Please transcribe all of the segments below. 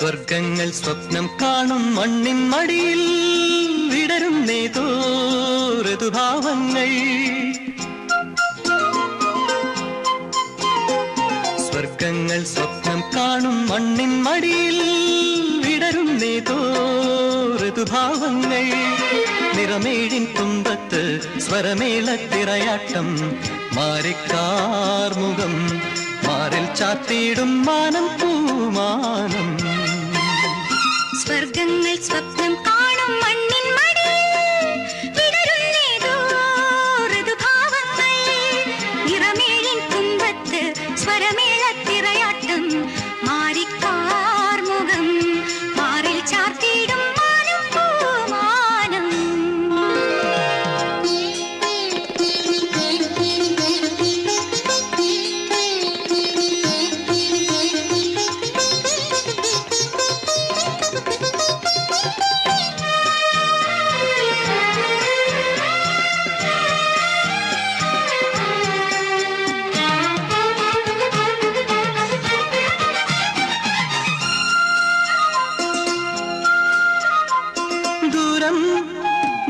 സ്വർഗങ്ങൾ സ്വപ്നം കാണും മണ്ണിൻ മടിയിൽ വിടരുന്നേതോ ഋതുഭാവങ്ങൾ. സ്വർഗങ്ങൾ സ്വപ്നം കാണും മണ്ണിൻ മടിയിൽ വിടരുന്നേതോ ഋതുഭാവങ്ങൾ. നിറമേഴിൻ തുമ്പത്ത് സ്വരമേളത്തിറയാട്ടം മാറിക്കാർമുഖം മാറിൽ ചാത്തിയിടും മാനം പൂമാനം. സ്വർഗങ്ങൾ സ്വപ്നം കാണും മണ്ണിൻ മടിയിൽ വിടരുന്നേതോ ഋതുഭാവങ്ങൾ. നിറമേഴിൻ തുമ്പത്ത് സ്വരമേളത്തിറയാട്ടം മാറിക്കാർമുഖം മാറിൽ ചാത്തിയിടും മാനം പൂമാനം.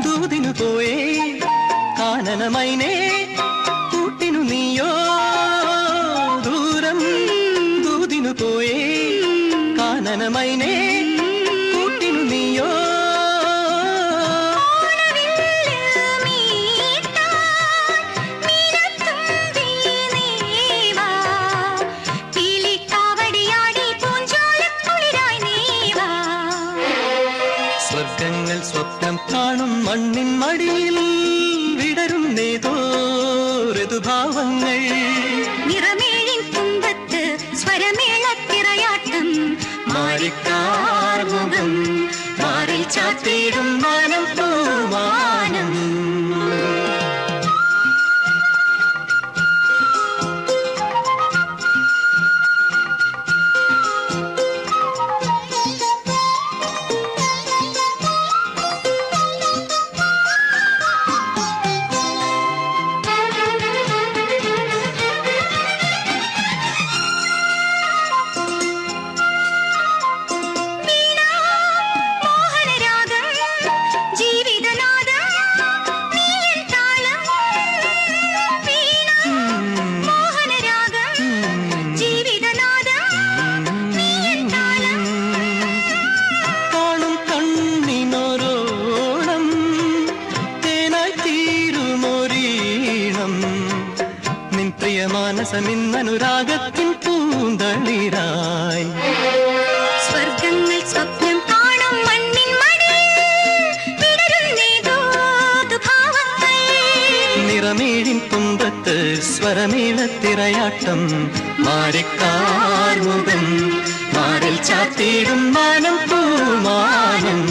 ദൂതിനു പോയേ കാനനമൈനേ കൂട്ടിനു നീയോ. ദൂരം ദൂതിനു പോയേ കാനനമൈനേ കൂട്ടിനു നീയോ. സ്വർഗങ്ങൾ സ്വപ്നം കാണും മണ്ണിൻ മടിയിൽ വിടരുന്നേതോ ഋതുഭാവങ്ങൾ. നിറമേഴിൻ തുമ്പത്ത് സ്വരമേളത്തിറയാട്ടം മാറിക്കാർമുഖം മാറിൽ ചാത്തിയിടും മാനം പൂമാനം. മാനസമിന്നനുരാഗത്തിൻ പൂന്തളിരായി. സ്വർഗങ്ങൾ സ്വപ്നം കാണും മണ്ണിൻ മടിയിൽ വിടരുന്നേതോ ഋതുഭാവങ്ങൾ. നിറമേഴിൻ തുമ്പത്ത് സ്വരമേളത്തിറയാട്ടം മാറിക്കാർമുഖം മാറിൽ ചാത്തിയിടും മാനം പൂമാനം.